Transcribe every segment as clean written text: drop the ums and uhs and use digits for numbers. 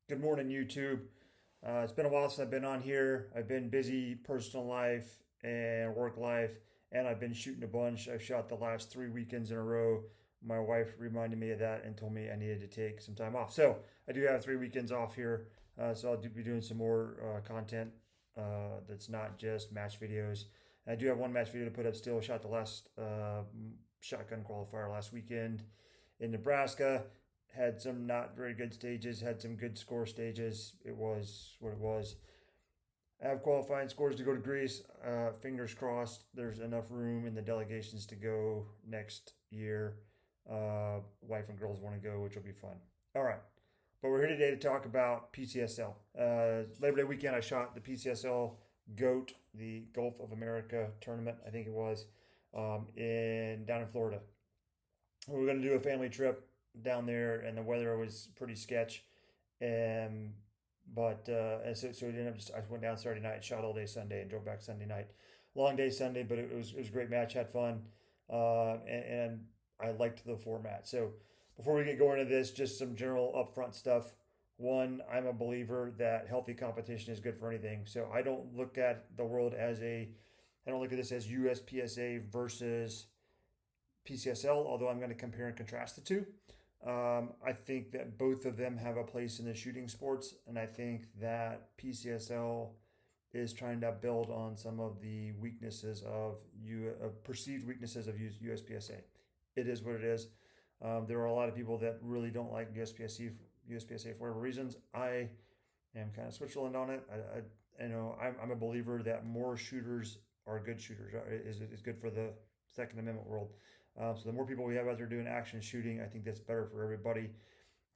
Good morning, YouTube. It's been a while since I've been on here. I've been busy, personal life and work life, and I've been shooting a bunch. I've shot the last 3 weekends in a row. My wife reminded me of that and told me I needed to take some time off. So I do have 3 weekends off here. So be doing some more content that's not just match videos. I do have one match video to put up still. Shot the last shotgun qualifier last weekend in Nebraska. Had some not very good stages, had some good score stages. It was what it was. I have qualifying scores to go to Greece. Fingers crossed there's enough room in the delegations to go next year. Wife and girls want to go, which will be fun. All right. But we're here today to talk about PCSL. Labor Day weekend, I shot the PCSL GOAT, the Gulf of America tournament, I think it was, in down in Florida. We were going to do a family trip down there, and the weather was pretty sketch. And and so we ended up I went down Saturday night, shot all day Sunday, and drove back Sunday night. Long day Sunday, but it was a great match. Had fun, and I liked the format. So before we get going into this, just some general upfront stuff. One, I'm a believer that healthy competition is good for anything. So I don't look at the world as I don't look at this as USPSA versus PCSL, although I'm going to compare and contrast the two. I think that both of them have a place in the shooting sports, and I think that PCSL is trying to build on some of the weaknesses of perceived weaknesses of USPSA. It is what it is. There are a lot of people that really don't like USPSA for whatever reasons. I am kind of Switzerland on it. I'm a believer that more shooters are good shooters. Is good for the Second Amendment world. So the more people we have out there doing action shooting, I think that's better for everybody.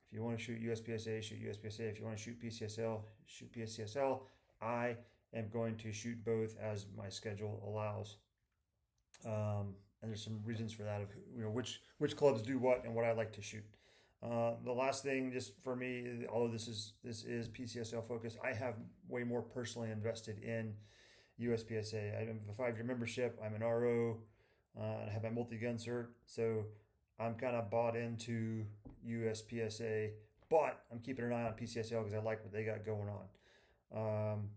If you want to shoot USPSA, shoot USPSA. If you want to shoot PCSL, shoot PCSL. I am going to shoot both as my schedule allows. And there's some reasons for that of which clubs do what and what I like to shoot. The last thing, just for me, although this is PCSL focused, I have way more personally invested in USPSA. I have a 5-year membership. I'm an RO. And I have my multi-gun cert, so I'm kind of bought into USPSA, but I'm keeping an eye on PCSL because I like what they got going on.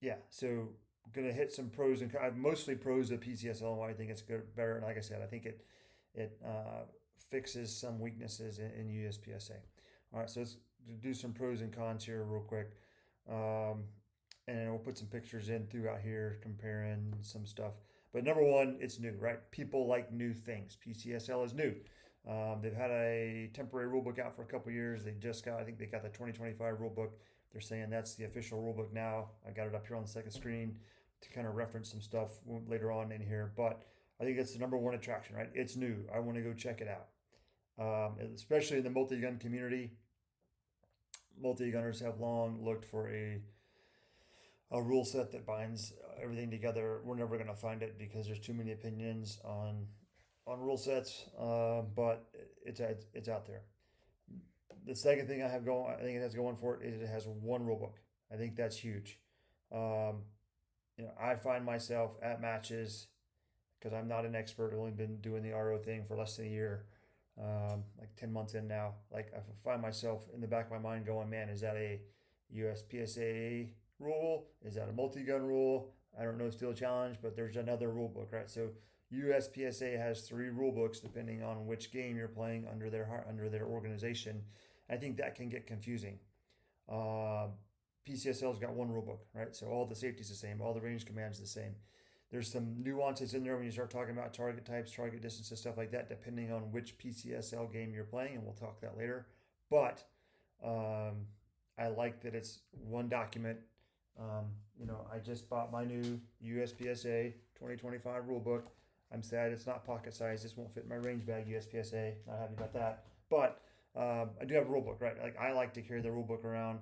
Yeah, so gonna hit some pros and mostly pros of PCSL and why I think it's good, better. And like I said, I think it fixes some weaknesses in USPSA. All right, so let's do some pros and cons here real quick. And we'll put some pictures in throughout here comparing some stuff. But number one, it's new, right? People like new things. PCSL is new. They've had a temporary rule book out for a couple years. I think they got the 2025 rule book. They're saying that's the official rule book now. I got it up here on the second screen to kind of reference some stuff later on in here. But I think that's the number one attraction, right? It's new. I want to go check it out. Especially in the multi-gun community. Multi-gunners have long looked for a rule set that binds everything together. We're never going to find it because there's too many opinions on rule sets, but it's out there. The second thing I think it has going for it is it has one rule book. I think that's huge. Um, I find myself at matches because I'm not an expert. I've only been doing the RO thing for less than a year, like 10 months in now. Like I find myself in the back of my mind going, "Man, is that a USPSA rule? Is that a multi-gun rule? I don't know, still a challenge, but there's another rule book, right?" So USPSA has 3 rule books depending on which game you're playing under their organization. I think that can get confusing. Uh, PCSL's got one rule book, right? So all the safety's the same, all the range commands the same. There's some nuances in there when you start talking about target types, target distances, stuff like that, depending on which PCSL game you're playing, and we'll talk that later. But um, I like that it's one document. I just bought my new USPSA 2025 rulebook. I'm sad it's not pocket size. This won't fit in my range bag USPSA. Not happy about that. But I do have a rulebook, right? Like I like to carry the rulebook around.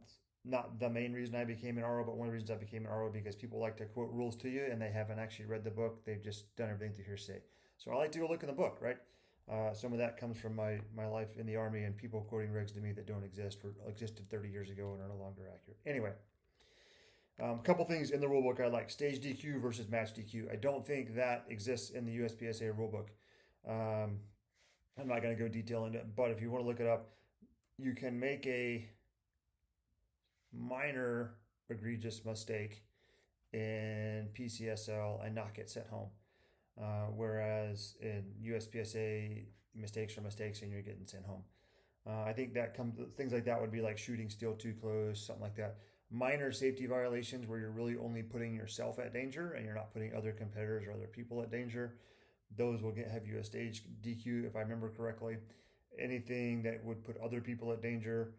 It's not the main reason I became an RO, but one of the reasons I became an RO because people like to quote rules to you and they haven't actually read the book. They've just done everything through hearsay. So I like to go look in the book, right? Some of that comes from my life in the Army and people quoting regs to me that don't exist or existed 30 years ago and are no longer accurate. Anyway, a couple things in the rulebook I like. Stage DQ versus match DQ. I don't think that exists in the USPSA rulebook. I'm not going to go detail into it, but if you want to look it up, you can make a minor egregious mistake in PCSL and not get sent home. Whereas in USPSA, mistakes are mistakes and you're getting sent home. I think that comes things like that would be like shooting steel too close, something like that. Minor safety violations where you're really only putting yourself at danger and you're not putting other competitors or other people at danger. Those will have you a stage DQ if I remember correctly. Anything that would put other people at danger,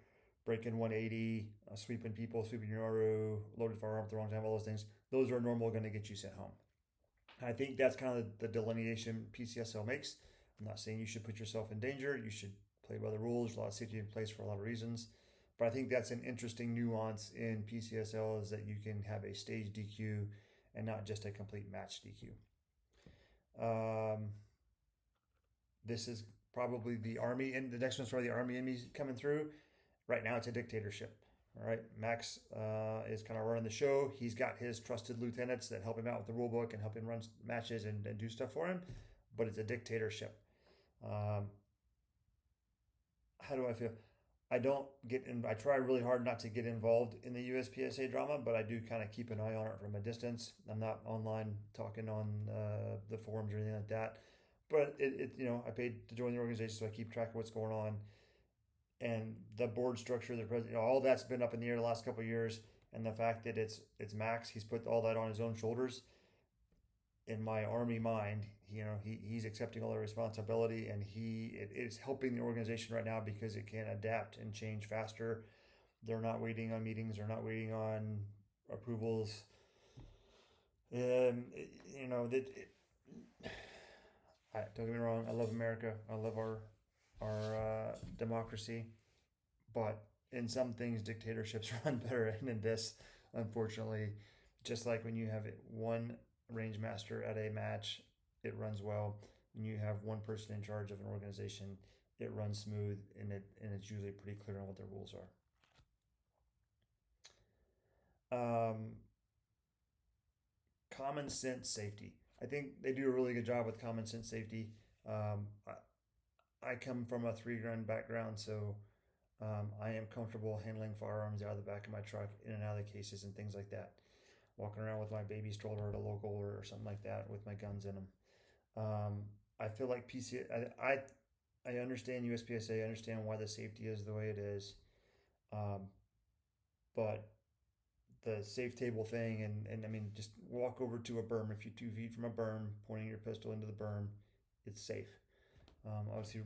breaking 180, sweeping people, sweeping your RO, loaded firearm at the wrong time, all those things, those are normal going to get you sent home. I think that's kind of the delineation PCSL makes. I'm not saying you should put yourself in danger. You should play by the rules. There's a lot of safety in place for a lot of reasons. But I think that's an interesting nuance in PCSL is that you can have a stage DQ and not just a complete match DQ. This is probably the Army, and the next one's probably the Army enemies coming through. Right now, it's a dictatorship. All right, Max is kind of running the show. He's got his trusted lieutenants that help him out with the rule book and help him run matches and do stuff for him, but it's a dictatorship. Um, how do I feel? I don't get in. I try really hard not to get involved in the USPSA drama, but I do kind of keep an eye on it from a distance. I'm not online talking on the forums or anything like that. But I paid to join the organization, so I keep track of what's going on. And the board structure, the president, all that's been up in the air the last couple of years. And the fact that it's Max, he's put all that on his own shoulders. In my Army mind, he's accepting all the responsibility, and it's helping the organization right now because it can adapt and change faster. They're not waiting on meetings. They're not waiting on approvals. Don't get me wrong. I love America. I love our democracy, but in some things, dictatorships run better than this. Unfortunately, just like when you have one range master at a match, it runs well. When you have one person in charge of an organization, it runs smooth, and it's usually pretty clear on what the rules are. Common sense safety. I think they do a really good job with common sense safety. I come from a 3-gun background, so I am comfortable handling firearms out of the back of my truck, in and out of the cases, and things like that. Walking around with my baby stroller at a local or something like that with my guns in them. I feel like I understand USPSA. I understand why the safety is the way it is, but the safe table thing and I mean just walk over to a berm. If you're 2 feet from a berm, pointing your pistol into the berm, it's safe. Obviously,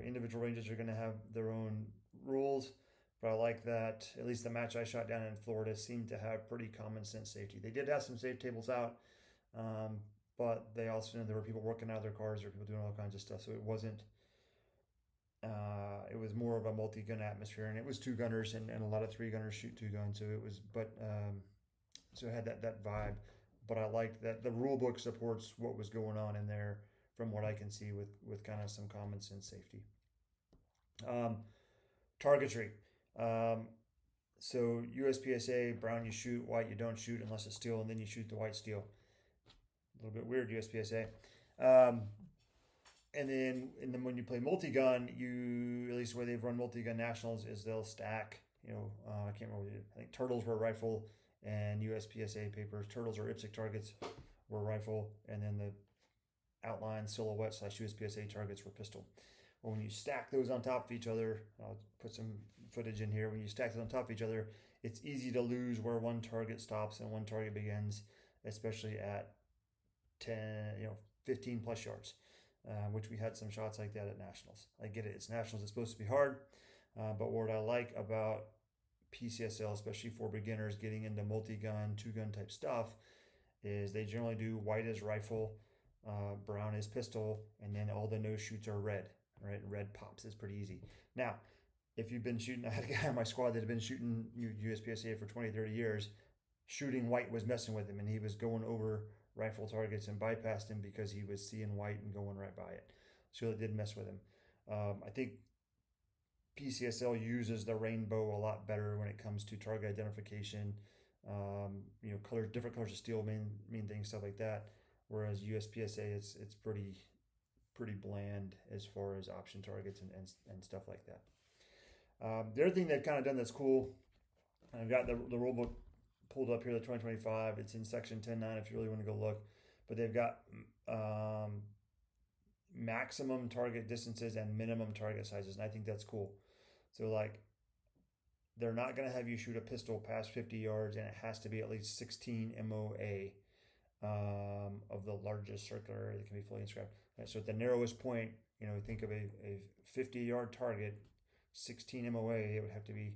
individual ranges are going to have their own rules, but I like that at least the match I shot down in Florida seemed to have pretty common sense safety. They did have some safe tables out, but they also there were people working out of their cars, there were people doing all kinds of stuff, so it wasn't. It was more of a multi-gun atmosphere, and it was 2-gunners, and a lot of 3-gunners shoot 2 guns, so it was, so it had that vibe. But I liked that the rule book supports what was going on in there from what I can see with kind of some common sense safety. Targetry. So USPSA, brown you shoot, white you don't shoot unless it's steel, and then you shoot the white steel. A little bit weird, USPSA. And then when you play multi-gun, at least the way they've run multi-gun nationals is they'll stack. I can't remember. I think turtles were rifle, and USPSA papers. Turtles or IPSC targets were rifle, and then the outline silhouette / USPSA targets were pistol. Well, when you stack those on top of each other, I'll put some footage in here. When you stack them on top of each other, it's easy to lose where one target stops and one target begins, especially at 10, 15 plus yards, which we had some shots like that at nationals. I get it. It's nationals. It's supposed to be hard. But what I like about PCSL, especially for beginners getting into multi-gun, 2-gun type stuff, is they generally do white as rifle, brown is pistol, and then all the nose shoots are red. Right, red pops is pretty easy. Now, if you've been shooting, I had a guy on my squad that had been shooting USPSA for 20, 30 years. Shooting white was messing with him, and he was going over rifle targets and bypassed him because he was seeing white and going right by it. So it did mess with him. I think PCSL uses the rainbow a lot better when it comes to target identification. Colors, different colors of steel mean things, stuff like that. Whereas USPSA, it's pretty bland as far as option targets and stuff like that. The other thing they've kind of done that's cool, and I've got the rule book pulled up here, the 2025. It's in section 10.9 if you really want to go look. But they've got um, maximum target distances and minimum target sizes, and I think that's cool. So like they're not going to have you shoot a pistol past 50 yards, and it has to be at least 16 MOA of the largest circular area that can be fully inscribed. So at the narrowest point, think of a 50-yard target, 16 MOA, it would have to be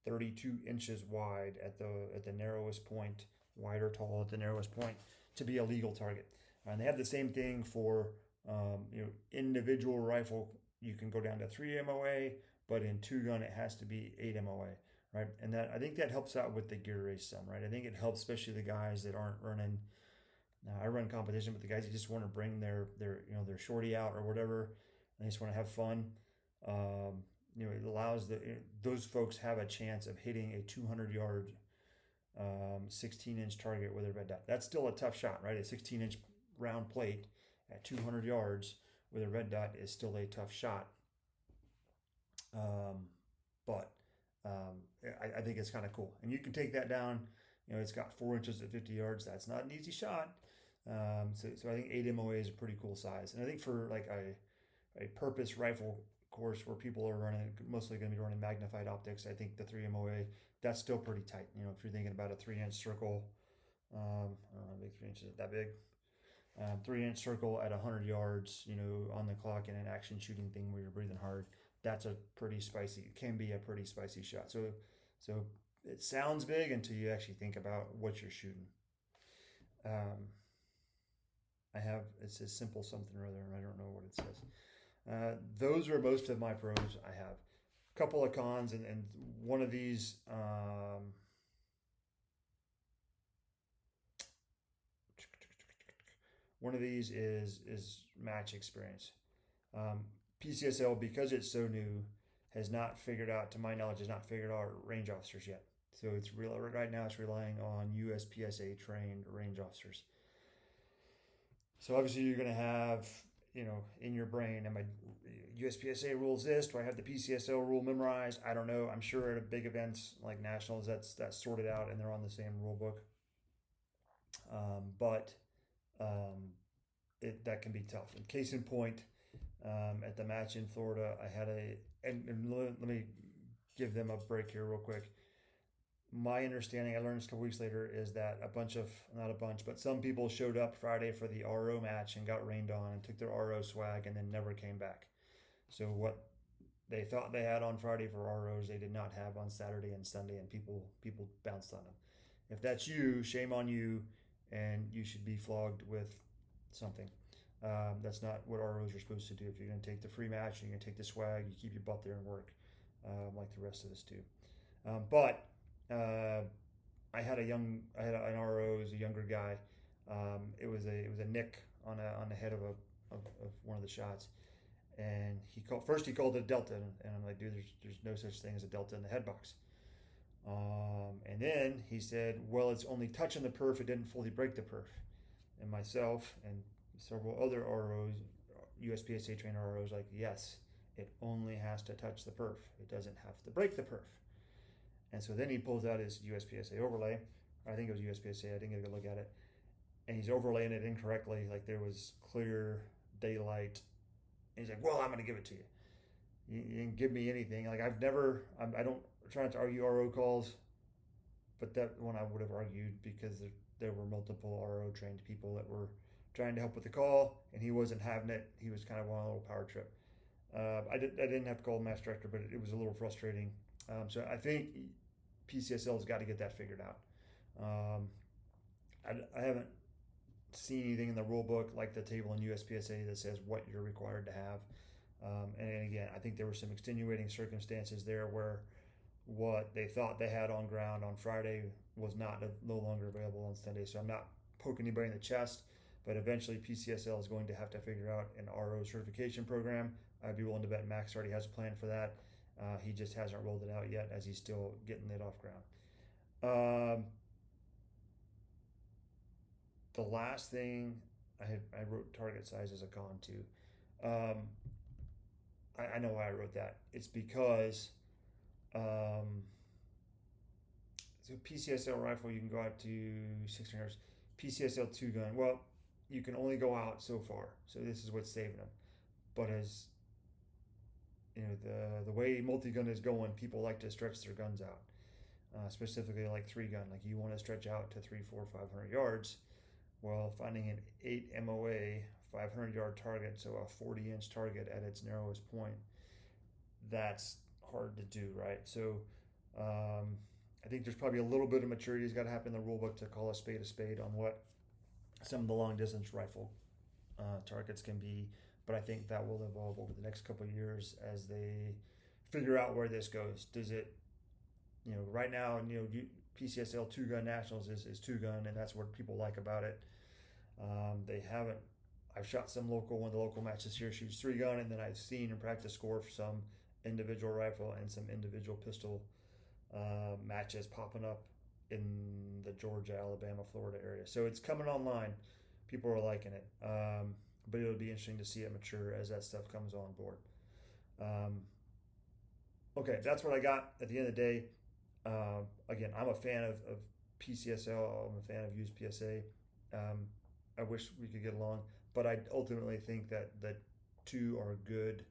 32 inches wide at the narrowest point, wide or tall at the narrowest point, to be a legal target. And they have the same thing for individual rifle. You can go down to 3 MOA, but in two gun it has to be 8 MOA, right? And that I think that helps out with the gear race some, right? I think it helps especially the guys that aren't running. Now I run competition, but the guys that just want to bring their shorty out or whatever, and they just want to have fun. It allows those folks have a chance of hitting a 200-yard 16-inch target with a red dot. That's still a tough shot, right? A 16-inch round plate at 200 yards with a red dot is still a tough shot. But I think it's kind of cool, and you can take that down. It's got 4 inches at 50 yards. That's not an easy shot. So I think 8 MOA is a pretty cool size, and I think for like a purpose rifle course where people are running mostly going to be running magnified optics, I think the 3 MOA, that's still pretty tight. If you're thinking about a 3-inch circle, I don't know how big 3 inches is, that big. 3-inch circle at 100 yards, on the clock in an action shooting thing where you're breathing hard. That's a pretty spicy. It can be a pretty spicy shot. So it sounds big until you actually think about what you're shooting. It says simple something or other, and I don't know what it says. Those are most of my pros I have. A couple of cons, and one of these, is match experience. PCSL, because it's so new, has not figured out, to my knowledge, range officers yet. So right now it's relying on USPSA trained range officers. So obviously you're going to have, in your brain, am I USPSA rules this? Do I have the PCSL rule memorized? I don't know. I'm sure at big events like nationals, that's sorted out and they're on the same rule book. But that can be tough. And case in point, at the match in Florida, I had and let me give them a break here real quick. My understanding, I learned this a couple weeks later, is that not a bunch, but some people showed up Friday for the RO match and got rained on and took their RO swag and then never came back. So what they thought they had on Friday for ROs, they did not have on Saturday and Sunday, and people bounced on them. If that's you, shame on you, and you should be flogged with something. That's not what ROs are supposed to do. If you're going to take the free match, you're going to take the swag, you keep your butt there and work, like the rest of us do. But I had an RO, a younger guy. It was a nick on the head of one of the shots, and he called it a delta, and I'm like, dude, there's no such thing as a delta in the head box. And then he said, well, it's only touching the perf, it didn't fully break the perf. And myself and several other ROs, USPSA trained ROs, like, yes, it only has to touch the perf. It doesn't have to break the perf. And so then he pulls out his USPSA overlay. I think it was USPSA. I didn't get a good look at it. And he's overlaying it incorrectly. Like there was clear daylight. And he's like, well, I'm going to give it to you. You didn't give me anything. Like I don't try not to argue RO calls, but that one I would have argued because there were multiple RO trained people that were trying to help with the call, and he wasn't having it. He was kind of on a little power trip. I didn't have to call the match director, but it was a little frustrating. So I think PCSL has got to get that figured out. I haven't seen anything in the rule book like the table in USPSA that says what you're required to have. And again, I think there were some extenuating circumstances there where what they thought they had on ground on Friday was no longer available on Sunday. So I'm not poking anybody in the chest, but eventually PCSL is going to have to figure out an RO certification program. I'd be willing to bet Max already has a plan for that. He just hasn't rolled it out yet as he's still getting it off ground. The last thing I wrote target size as a con too. I know why I wrote that. It's because Um, so PCSL rifle, you can go out to 16 yards. PCSL two gun, well, you can only go out so far. So this is what's saving them. But as you know, the way multi gun is going, people like to stretch their guns out. Specifically like three gun, like you want to stretch out to 3, 4, 500 yards. Well, finding an 8 MOA 500-yard target, so a 40-inch target at its narrowest point, that's hard to do, right? So I think there's probably a little bit of maturity that's got to happen in the rule book to call a spade on what some of the long distance rifle targets can be. But I think that will evolve over the next couple of years as they figure out where this goes. Does it, right now, PCSL two gun nationals is two gun, and that's what people like about it. They haven't. I've shot some one of the local matches here shoots three gun, and then I've seen and practice score for some individual rifle and some individual pistol matches popping up in the Georgia, Alabama, Florida area. So it's coming online. People are liking it, but it'll be interesting to see it mature as that stuff comes on board. Okay, that's what I got at the end of the day. Again, I'm a fan of PCSL. I'm a fan of USPSA. I wish we could get along, but I ultimately think that the two are good.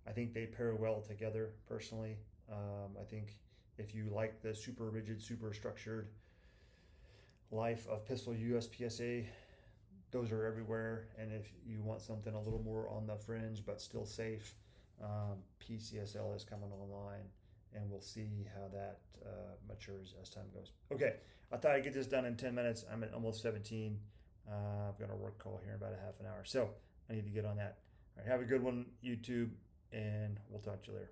I think they pair well together. Personally, I think if you like the super rigid, super structured life of pistol USPSA, those are everywhere. And if you want something a little more on the fringe but still safe, PCSL is coming online, and we'll see how that matures as time goes. Okay, I thought I'd get this done in 10 minutes. I'm at almost 17. I've got a work call here in about a half an hour, so I need to get on that. All right, have a good one, YouTube, and we'll talk to you later.